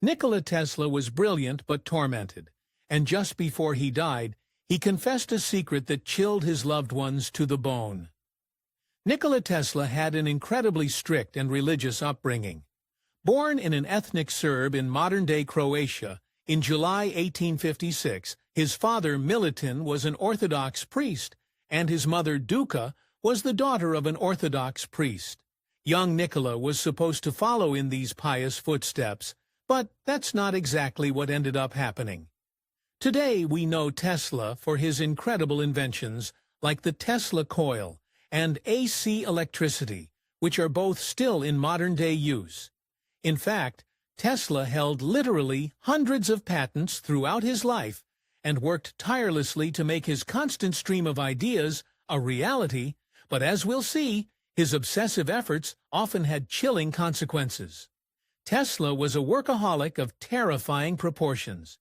Nikola Tesla was brilliant but tormented, and just before he died, he confessed a secret that chilled his loved ones to the bone. Nikola Tesla had an incredibly strict and religious upbringing. Born in an ethnic Serb in modern-day Croatia in July 1856, his father Milutin was an Orthodox priest, and his mother Duka was the daughter of an Orthodox priest. Young Nikola was supposed to follow in these pious footsteps, but that's not exactly what ended up happening. Today we know Tesla for his incredible inventions like the Tesla coil and AC electricity, which are both still in modern-day use. In fact, Tesla held literally hundreds of patents throughout his life and worked tirelessly to make his constant stream of ideas a reality, but as we'll see, his obsessive efforts often had chilling consequences. Tesla was a workaholic of terrifying proportions.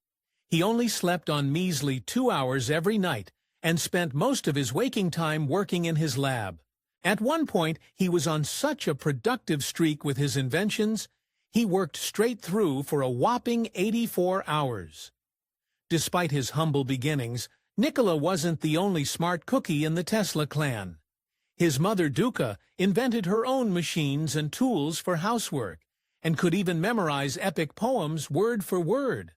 He only slept on measly 2 hours every night and spent most of his waking time working in his lab. At one point, he was on such a productive streak with his inventions, he worked straight through for a whopping 84 hours. Despite his humble beginnings, Nikola wasn't the only smart cookie in the Tesla clan. His mother Duka invented her own machines and tools for housework, and could even memorize epic poems word for word.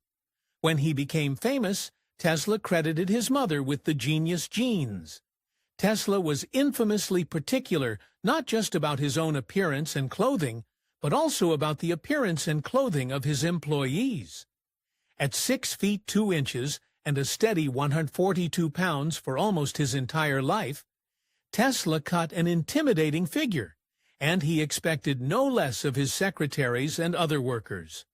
When he became famous, Tesla credited his mother with the genius genes. Tesla was infamously particular not just about his own appearance and clothing, but also about the appearance and clothing of his employees. At 6 feet 2 inches and a steady 142 pounds for almost his entire life, Tesla cut an intimidating figure, and he expected no less of his secretaries and other workers.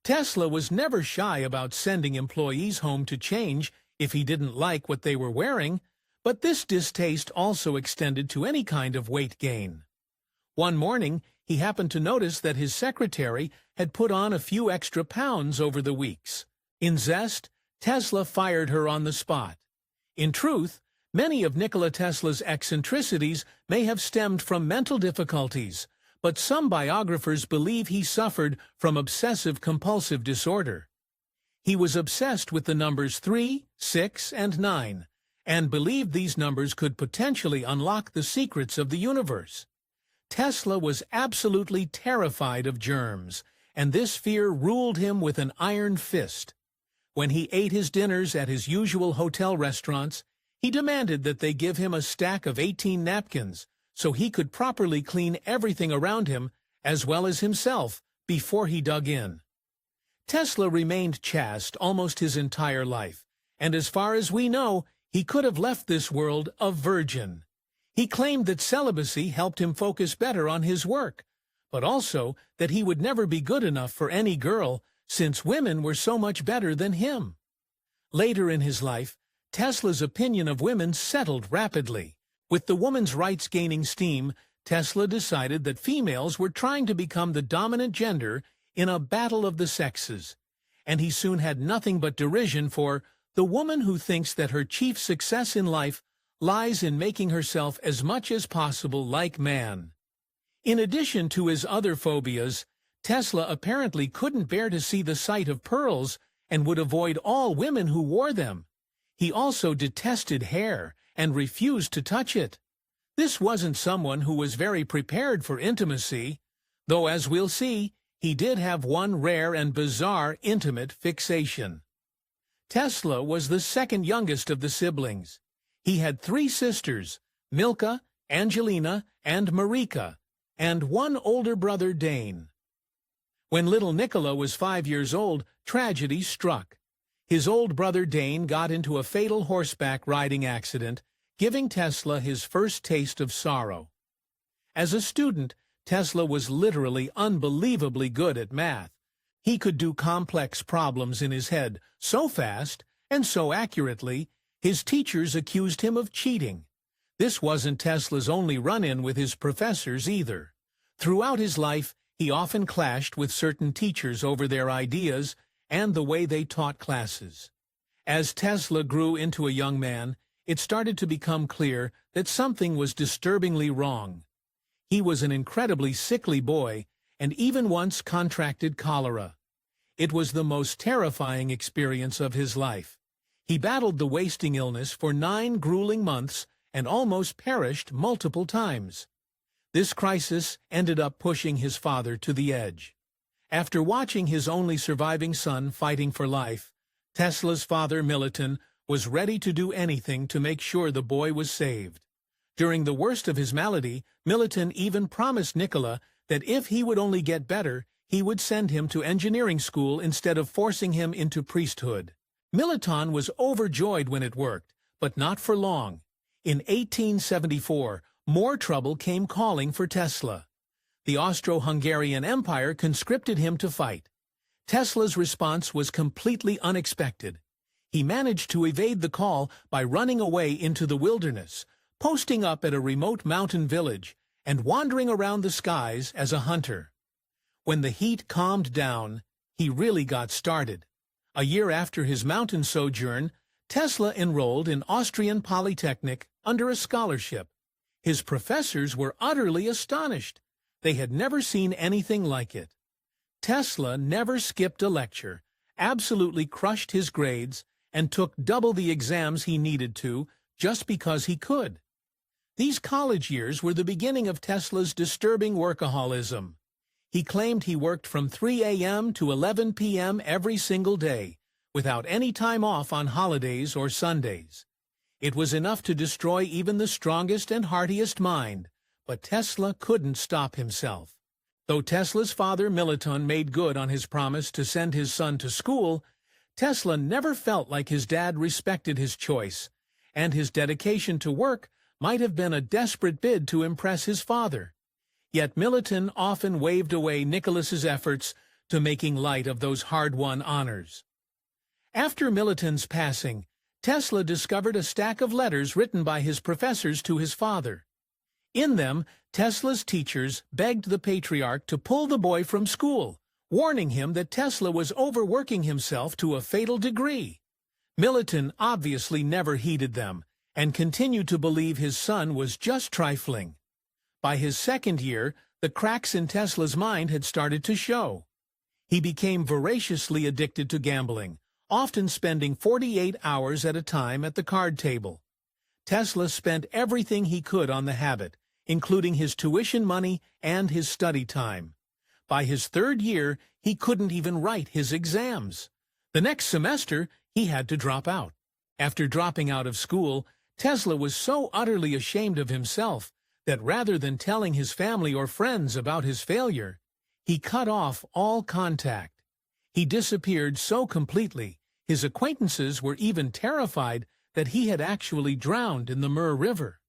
Tesla was never shy about sending employees home to change if he didn't like what they were wearing, but this distaste also extended to any kind of weight gain. One morning, he happened to notice that his secretary had put on a few extra pounds over the weeks. In zest, Tesla fired her on the spot. In truth, many of Nikola Tesla's eccentricities may have stemmed from mental difficulties, but some biographers believe he suffered from obsessive-compulsive disorder. He was obsessed with the numbers 3, 6, and 9, and believed these numbers could potentially unlock the secrets of the universe. Tesla was absolutely terrified of germs, and this fear ruled him with an iron fist. When he ate his dinners at his usual hotel restaurants, he demanded that they give him a stack of 18 napkins so he could properly clean everything around him, as well as himself, before he dug in. Tesla remained chaste almost his entire life, and as far as we know, he could have left this world a virgin. He claimed that celibacy helped him focus better on his work, but also that he would never be good enough for any girl since women were so much better than him. Later in his life, Tesla's opinion of women settled rapidly. With the woman's rights gaining steam, Tesla decided that females were trying to become the dominant gender in a battle of the sexes, and he soon had nothing but derision for the woman who thinks that her chief success in life lies in making herself as much as possible like man. In addition to his other phobias, Tesla apparently couldn't bear to see the sight of pearls and would avoid all women who wore them. He also detested hair and refused to touch it. This wasn't someone who was very prepared for intimacy, though as we'll see, he did have one rare and bizarre intimate fixation. Tesla was the second youngest of the siblings. He had 3 sisters, Milka, Angelina, and Marika, and one older brother, Dane. When little Nikola was 5 years old, tragedy struck. His old brother Dane got into a fatal horseback riding accident, giving Tesla his first taste of sorrow. As a student, Tesla was literally unbelievably good at math. He could do complex problems in his head so fast and so accurately, his teachers accused him of cheating. This wasn't Tesla's only run-in with his professors either. Throughout his life, he often clashed with certain teachers over their ideas and the way they taught classes. As Tesla grew into a young man, it started to become clear that something was disturbingly wrong. He was an incredibly sickly boy and even once contracted cholera. It was the most terrifying experience of his life. He battled the wasting illness for 9 grueling months and almost perished multiple times. This crisis ended up pushing his father to the edge. After watching his only surviving son fighting for life, Tesla's father, Milutin, was ready to do anything to make sure the boy was saved. During the worst of his malady, Milutin even promised Nikola that if he would only get better, he would send him to engineering school instead of forcing him into priesthood. Milutin was overjoyed when it worked, but not for long. In 1874, more trouble came calling for Tesla. The Austro-Hungarian Empire conscripted him to fight. Tesla's response was completely unexpected. He managed to evade the call by running away into the wilderness, posting up at a remote mountain village, and wandering around the skies as a hunter. When the heat calmed down, he really got started. A year after his mountain sojourn, Tesla enrolled in Austrian Polytechnic under a scholarship. His professors were utterly astonished. They had never seen anything like it. Tesla never skipped a lecture, absolutely crushed his grades, and took double the exams he needed to just because he could. These college years were the beginning of Tesla's disturbing workaholism. He claimed he worked from 3 a.m. to 11 p.m. every single day, without any time off on holidays or Sundays. It was enough to destroy even the strongest and heartiest mind, but Tesla couldn't stop himself. Though Tesla's father, Milutin, made good on his promise to send his son to school, Tesla never felt like his dad respected his choice, and his dedication to work might have been a desperate bid to impress his father. Yet Milutin often waved away Nikolas's efforts to making light of those hard-won honors. After Milutin's passing, Tesla discovered a stack of letters written by his professors to his father. In them, Tesla's teachers begged the patriarch to pull the boy from school, warning him that Tesla was overworking himself to a fatal degree. Milutin obviously never heeded them, and continued to believe his son was just trifling. By his second year, the cracks in Tesla's mind had started to show. He became voraciously addicted to gambling, often spending 48 hours at a time at the card table. Tesla spent everything he could on the habit, including his tuition money and his study time. By his third year, he couldn't even write his exams. The next semester, he had to drop out. After dropping out of school, Tesla was so utterly ashamed of himself that rather than telling his family or friends about his failure, he cut off all contact. He disappeared so completely, his acquaintances were even terrified that he had actually drowned in the Mur River.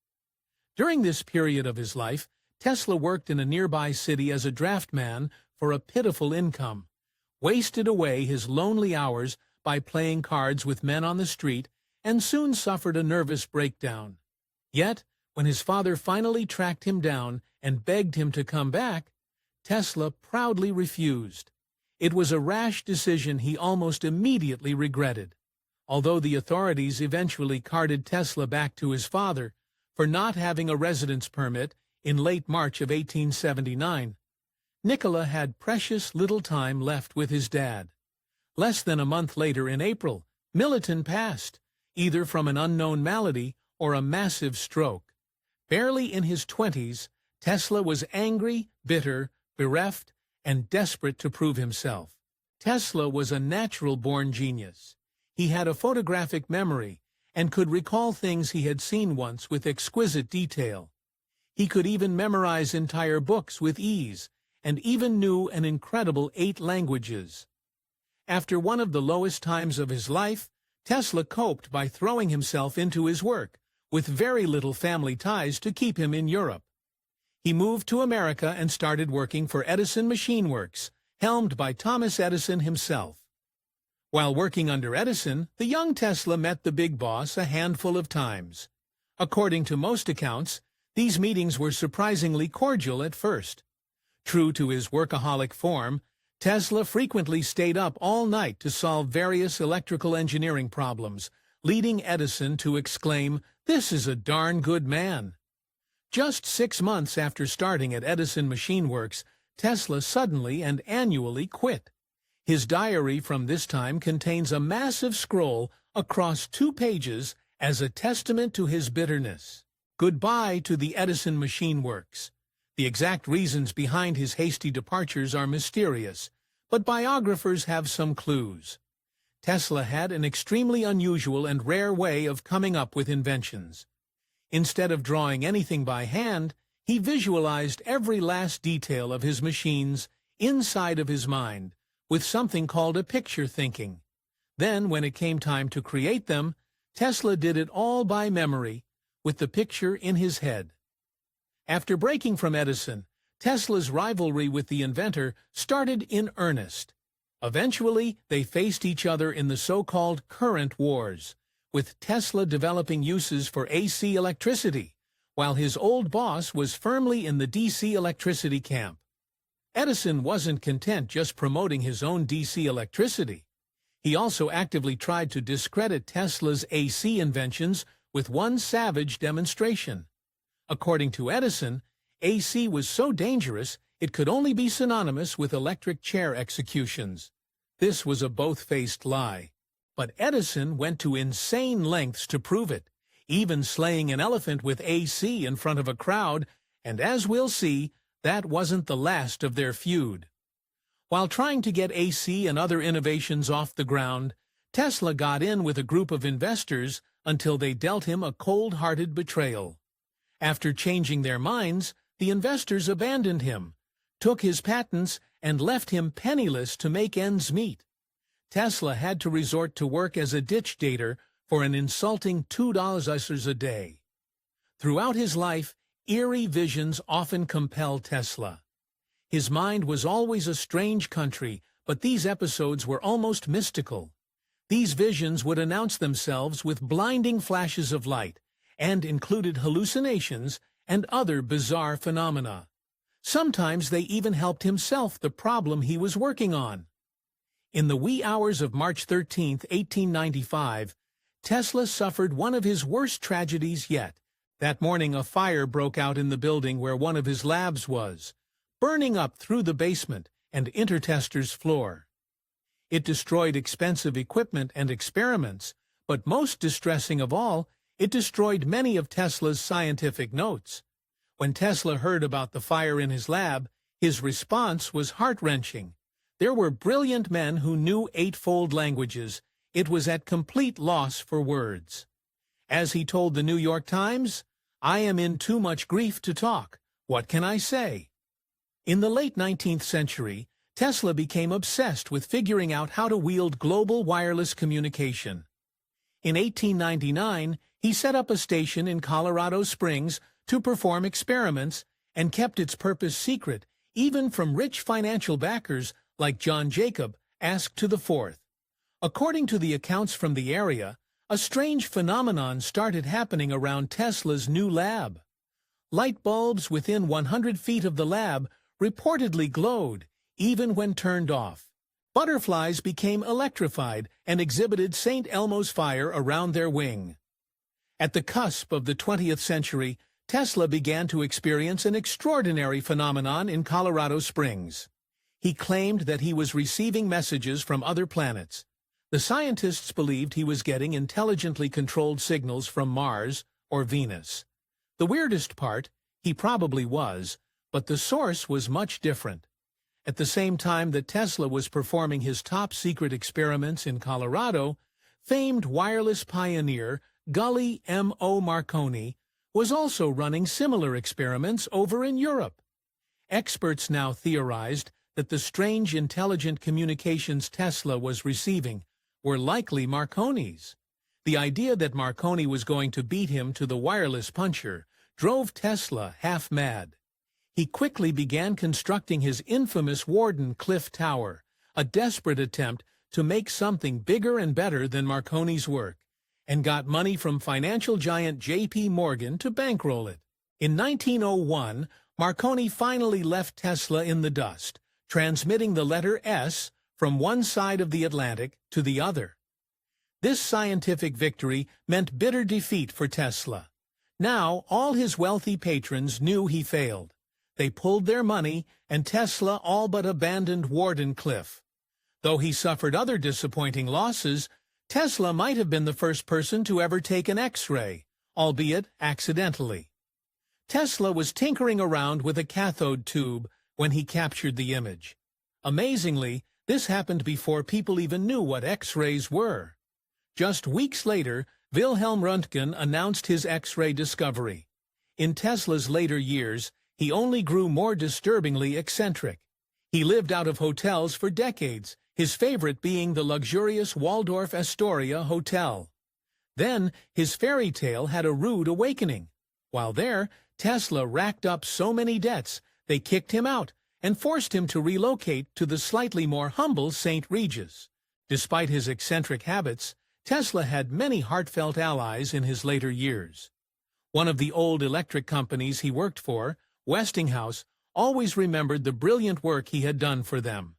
During this period of his life, Tesla worked in a nearby city as a draftman for a pitiful income, wasted away his lonely hours by playing cards with men on the street, and soon suffered a nervous breakdown. Yet, when his father finally tracked him down and begged him to come back, Tesla proudly refused. It was a rash decision he almost immediately regretted. Although the authorities eventually carted Tesla back to his father for not having a residence permit in late March of 1879, Nikola had precious little time left with his dad. Less than a month later, in April, Milutin passed, either from an unknown malady or a massive stroke. Barely in his 20s, Tesla was angry, bitter, bereft, and desperate to prove himself. Tesla was a natural-born genius. He had a photographic memory and could recall things he had seen once with exquisite detail. He could even memorize entire books with ease, and even knew an incredible 8 languages. After one of the lowest times of his life, Tesla coped by throwing himself into his work, with very little family ties to keep him in Europe. He moved to America and started working for Edison Machine Works, helmed by Thomas Edison himself. While working under Edison, the young Tesla met the big boss a handful of times. According to most accounts, these meetings were surprisingly cordial at first. True to his workaholic form, Tesla frequently stayed up all night to solve various electrical engineering problems, leading Edison to exclaim, "This is a darn good man." Just 6 months after starting at Edison Machine Works, Tesla suddenly and annually quit. His diary from this time contains a massive scroll across 2 pages as a testament to his bitterness. Goodbye to the Edison Machine Works. The exact reasons behind his hasty departures are mysterious, but biographers have some clues. Tesla had an extremely unusual and rare way of coming up with inventions. Instead of drawing anything by hand, he visualized every last detail of his machines inside of his mind, with something called a picture thinking. Then, when it came time to create them, Tesla did it all by memory, with the picture in his head. After breaking from Edison, Tesla's rivalry with the inventor started in earnest. Eventually, they faced each other in the so-called current wars, with Tesla developing uses for AC electricity, while his old boss was firmly in the DC electricity camp. Edison wasn't content just promoting his own DC electricity. He also actively tried to discredit Tesla's AC inventions with one savage demonstration. According to Edison, AC was so dangerous it could only be synonymous with electric chair executions. This was a both-faced lie. But Edison went to insane lengths to prove it, even slaying an elephant with AC in front of a crowd, and as we'll see, that wasn't the last of their feud. While trying to get AC and other innovations off the ground, Tesla got in with a group of investors until they dealt him a cold-hearted betrayal. After changing their minds, the investors abandoned him, took his patents, and left him penniless to make ends meet. Tesla had to resort to work as a ditch dater for an insulting $2 a day. Throughout his life, eerie visions often compelled Tesla. His mind was always a strange country, but these episodes were almost mystical. These visions would announce themselves with blinding flashes of light, and included hallucinations and other bizarre phenomena. Sometimes they even helped him solve the problem he was working on. In the wee hours of March 13, 1895, Tesla suffered one of his worst tragedies yet. That morning a fire broke out in the building where one of his labs was, burning up through the basement and intertester's floor. It destroyed expensive equipment and experiments, but most distressing of all, it destroyed many of Tesla's scientific notes. When Tesla heard about the fire in his lab, his response was heart-wrenching. There were brilliant men who knew 8-fold languages. It was at complete loss for words. As he told the New York Times, "I am in too much grief to talk. What can I say?" In the late 19th century, Tesla became obsessed with figuring out how to wield global wireless communication. In 1899, he set up a station in Colorado Springs to perform experiments and kept its purpose secret, even from rich financial backers like John Jacob Asquith to the Fourth. According to the accounts from the area, a strange phenomenon started happening around Tesla's new lab. Light bulbs within 100 feet of the lab reportedly glowed, even when turned off. Butterflies became electrified and exhibited St. Elmo's fire around their wing. At the cusp of the 20th century, Tesla began to experience an extraordinary phenomenon in Colorado Springs. He claimed that he was receiving messages from other planets. The scientists believed he was getting intelligently controlled signals from Mars or Venus. The weirdest part, he probably was, but the source was much different. At the same time that Tesla was performing his top-secret experiments in Colorado, famed wireless pioneer Gully M.O. Marconi was also running similar experiments over in Europe. Experts now theorized that the strange intelligent communications Tesla was receiving were likely Marconi's. The idea that Marconi was going to beat him to the wireless puncher drove Tesla half mad. He quickly began constructing his infamous Warden Cliff Tower, a desperate attempt to make something bigger and better than Marconi's work, and got money from financial giant J.P. Morgan to bankroll it. In 1901, Marconi finally left Tesla in the dust, transmitting the letter S from one side of the Atlantic to the other. This scientific victory meant bitter defeat for Tesla. Now, all his wealthy patrons knew he failed. They pulled their money, and Tesla all but abandoned Warden Cliff. Though he suffered other disappointing losses, Tesla might have been the first person to ever take an X-ray, albeit accidentally. Tesla was tinkering around with a cathode tube when he captured the image. Amazingly, this happened before people even knew what X-rays were. Just weeks later, Wilhelm Röntgen announced his X-ray discovery. In Tesla's later years, he only grew more disturbingly eccentric. He lived out of hotels for decades, his favorite being the luxurious Waldorf Astoria Hotel. Then, his fairy tale had a rude awakening. While there, Tesla racked up so many debts, they kicked him out and forced him to relocate to the slightly more humble St. Regis. Despite his eccentric habits, Tesla had many heartfelt allies in his later years. One of the old electric companies he worked for, Westinghouse, always remembered the brilliant work he had done for them.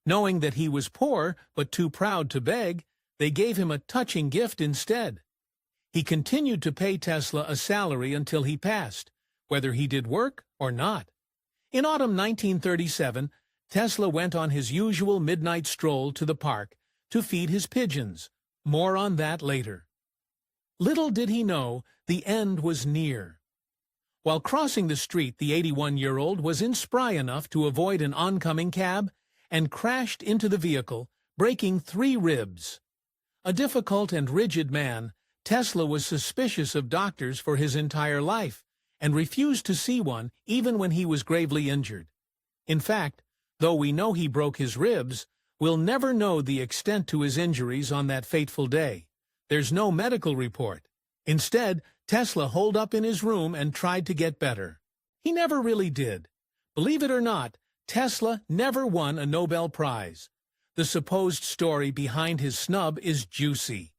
Knowing that he was poor but too proud to beg, they gave him a touching gift instead. He continued to pay Tesla a salary until he passed, whether he did work or not. In autumn 1937, Tesla went on his usual midnight stroll to the park to feed his pigeons. More on that later. Little did he know, the end was near. While crossing the street, the 81-year-old was inspry enough to avoid an oncoming cab and crashed into the vehicle, breaking 3 ribs. A difficult and rigid man, Tesla was suspicious of doctors for his entire life and refused to see one even when he was gravely injured. In fact, though we know he broke his ribs, we'll never know the extent to his injuries on that fateful day. There's no medical report. Instead, Tesla holed up in his room and tried to get better. He never really did. Believe it or not, Tesla never won a Nobel Prize. The supposed story behind his snub is juicy.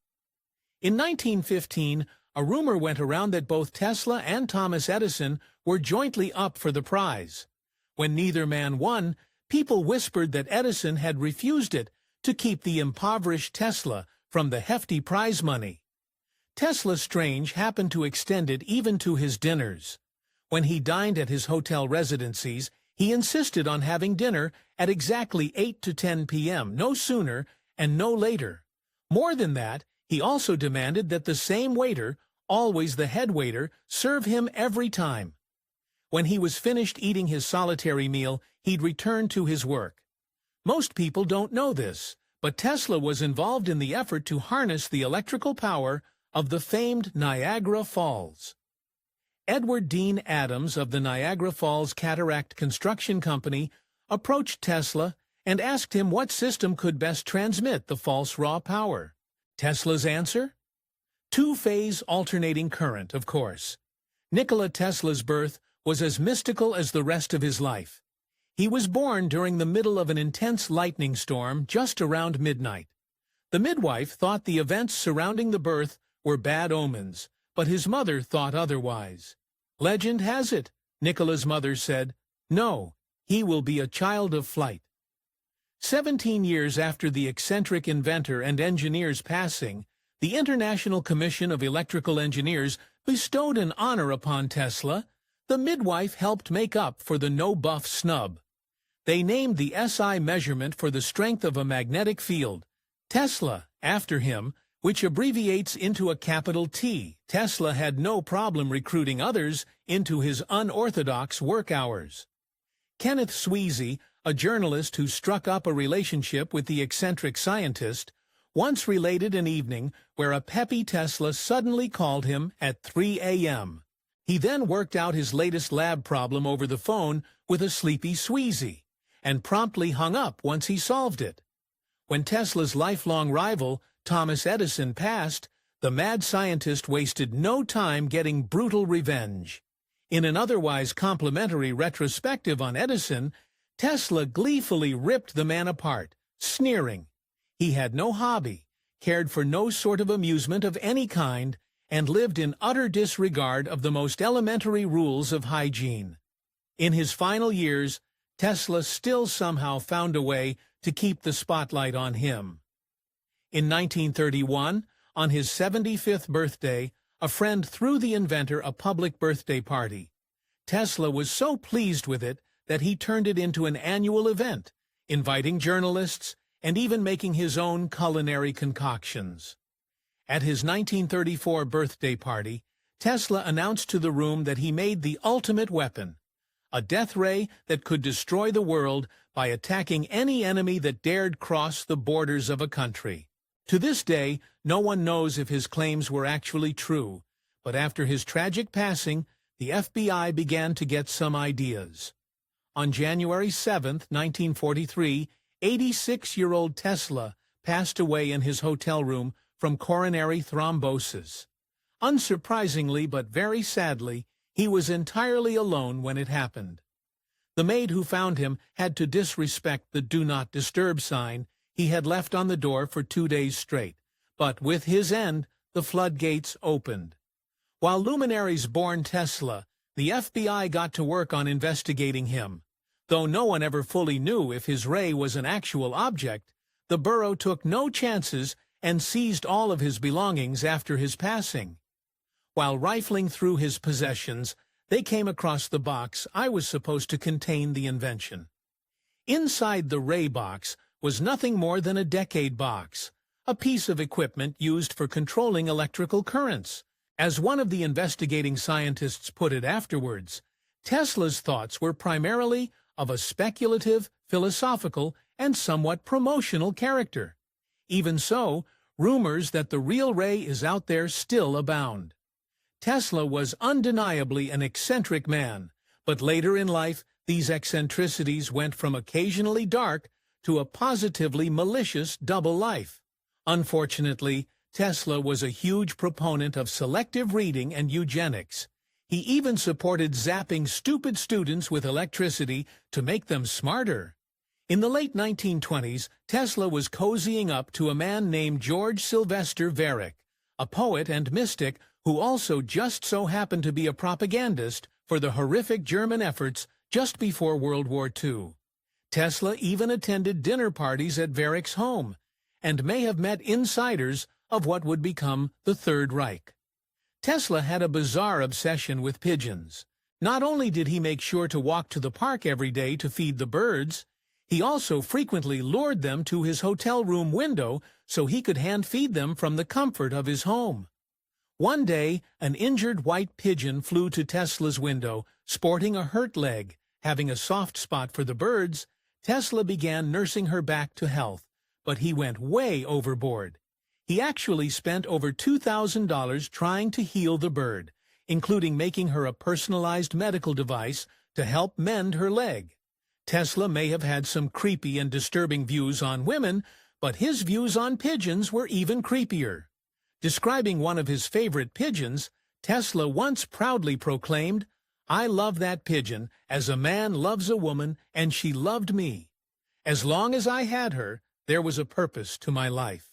In 1915, a rumor went around that both Tesla and Thomas Edison were jointly up for the prize. When neither man won, people whispered that Edison had refused it to keep the impoverished Tesla from the hefty prize money. Tesla Strange happened to extend it even to his dinners. When he dined at his hotel residencies, he insisted on having dinner at exactly 8 to 10 p.m., no sooner and no later. More than that, he also demanded that the same waiter, always the head waiter, serve him every time. When he was finished eating his solitary meal, he'd return to his work. Most people don't know this, but Tesla was involved in the effort to harness the electrical power of the famed Niagara Falls. Edward Dean Adams of the Niagara Falls Cataract Construction Company approached Tesla and asked him what system could best transmit the false raw power. Tesla's answer? Two-phase alternating current, of course. Nikola Tesla's birth was as mystical as the rest of his life. He was born during the middle of an intense lightning storm just around midnight. The midwife thought the events surrounding the birth were bad omens, but his mother thought otherwise. Legend has it, Nikola's mother said, no, he will be a child of flight. 17 years after the eccentric inventor and engineer's passing, the International Commission of Electrical Engineers bestowed an honor upon Tesla. The midwife helped make up for the no-buff snub. They named the SI measurement for the strength of a magnetic field, Tesla, after him, which abbreviates into a capital T. Tesla had no problem recruiting others into his unorthodox work hours. Kenneth Sweezy, a journalist who struck up a relationship with the eccentric scientist, once related an evening where a peppy Tesla suddenly called him at 3 a.m. He then worked out his latest lab problem over the phone with a sleepy Sweezy, and promptly hung up once he solved it. When Tesla's lifelong rival, Thomas Edison, passed, the mad scientist wasted no time getting brutal revenge. In an otherwise complimentary retrospective on Edison, Tesla gleefully ripped the man apart, sneering. He had no hobby, cared for no sort of amusement of any kind, and lived in utter disregard of the most elementary rules of hygiene. In his final years, Tesla still somehow found a way to keep the spotlight on him. In 1931, on his 75th birthday, a friend threw the inventor a public birthday party. Tesla was so pleased with it that he turned it into an annual event, inviting journalists, and even making his own culinary concoctions. At his 1934 birthday party, Tesla announced to the room that he made the ultimate weapon, a death ray that could destroy the world by attacking any enemy that dared cross the borders of a country. To this day, no one knows if his claims were actually true, but after his tragic passing, the FBI began to get some ideas. On January 7, 1943, 86-year-old Tesla passed away in his hotel room from coronary thrombosis. Unsurprisingly but very sadly, he was entirely alone when it happened. The maid who found him had to disrespect the "Do Not Disturb" sign he had left on the door for 2 days straight, but with his end, the floodgates opened. While luminaries born Tesla, the FBI got to work on investigating him. Though no one ever fully knew if his ray was an actual object, the Bureau took no chances and seized all of his belongings after his passing. While rifling through his possessions, they came across the box I was supposed to contain the invention. Inside the ray box was nothing more than a decade box, a piece of equipment used for controlling electrical currents. As one of the investigating scientists put it afterwards, Tesla's thoughts were primarily of a speculative, philosophical, and somewhat promotional character. Even so, rumors that the real ray is out there still abound. Tesla was undeniably an eccentric man, but later in life, these eccentricities went from occasionally dark to a positively malicious double life. Unfortunately, Tesla was a huge proponent of selective reading and eugenics. He even supported zapping stupid students with electricity to make them smarter. In the late 1920s, Tesla was cozying up to a man named George Sylvester Varick, a poet and mystic who also just so happened to be a propagandist for the horrific German efforts just before World War II. Tesla even attended dinner parties at Varick's home, and may have met insiders of what would become the Third Reich. Tesla had a bizarre obsession with pigeons. Not only did he make sure to walk to the park every day to feed the birds, he also frequently lured them to his hotel room window so he could hand-feed them from the comfort of his home. One day, an injured white pigeon flew to Tesla's window, sporting a hurt leg. Having a soft spot for the birds, Tesla began nursing her back to health, but he went way overboard. He actually spent over $2,000 trying to heal the bird, including making her a personalized medical device to help mend her leg. Tesla may have had some creepy and disturbing views on women, but his views on pigeons were even creepier. Describing one of his favorite pigeons, Tesla once proudly proclaimed, "I love that pigeon as a man loves a woman, and she loved me. As long as I had her, there was a purpose to my life."